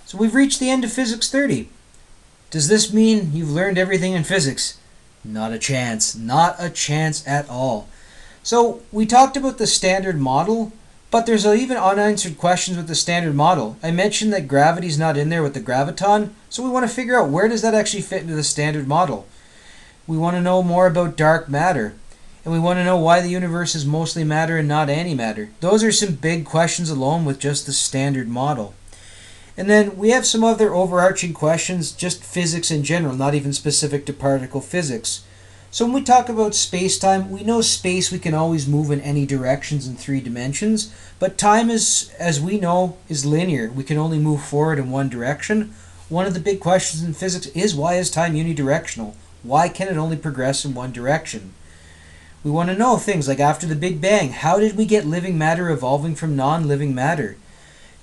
So we've reached the end of Physics 30. Does this mean you've learned everything in physics? Not a chance. Not a chance at all. So we talked about the standard model, but there's even unanswered questions with the standard model. I mentioned that gravity's not in there with the graviton, so we want to figure out where does that actually fit into the standard model. We want to know more about dark matter, and we want to know why the universe is mostly matter and not antimatter. Those are some big questions alone with just the standard model. And then we have some other overarching questions, just physics in general, not even specific to particle physics. So when we talk about space-time, we know space we can always move in any directions in 3 dimensions, but time is, as we know, is linear. We can only move forward in one direction. One of the big questions in physics is, why is time unidirectional? Why can it only progress in one direction? We want to know things like, after the Big Bang, how did we get living matter evolving from non-living matter?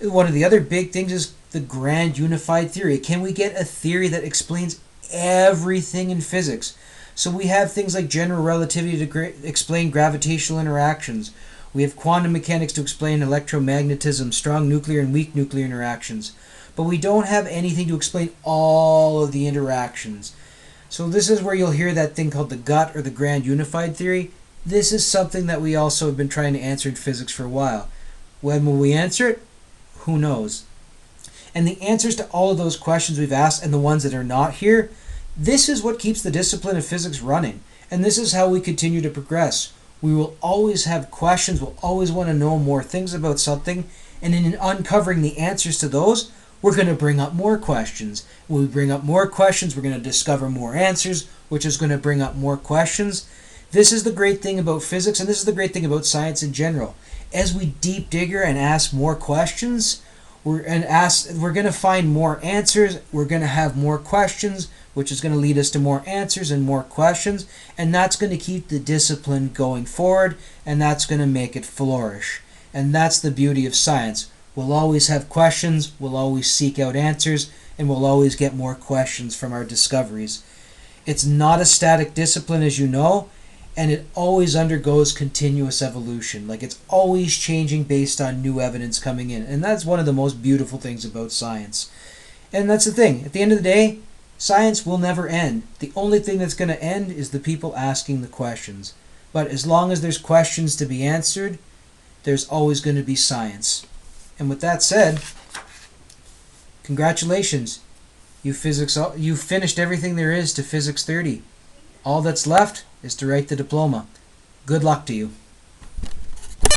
One of the other big things is the grand unified theory. Can we get a theory that explains everything in physics? So we have things like general relativity to explain gravitational interactions. We have quantum mechanics to explain electromagnetism, strong nuclear and weak nuclear interactions. But we don't have anything to explain all of the interactions. So this is where you'll hear that thing called the gut or the grand unified theory. This is something that we also have been trying to answer in physics for a while. When will we answer it? Who knows? And the answers to all of those questions we've asked and the ones that are not here, this is what keeps the discipline of physics running. And this is how we continue to progress. We will always have questions, we'll always want to know more things about something, and in uncovering the answers to those, we're going to bring up more questions. When we bring up more questions, we're going to discover more answers, which is going to bring up more questions. This is the great thing about physics, and this is the great thing about science in general. As we deep digger and ask more questions, we're going to find more answers, we're going to have more questions, which is going to lead us to more answers and more questions, and that's going to keep the discipline going forward, and that's going to make it flourish. And that's the beauty of science. We'll always have questions, we'll always seek out answers, and we'll always get more questions from our discoveries. It's not a static discipline, as you know, and it always undergoes continuous evolution. Like, it's always changing based on new evidence coming in. And that's one of the most beautiful things about science. And that's the thing. At the end of the day, science will never end. The only thing that's going to end is the people asking the questions. But as long as there's questions to be answered, there's always going to be science. And with that said, congratulations. You finished everything there is to Physics 30. All that's left is to write the diploma. Good luck to you.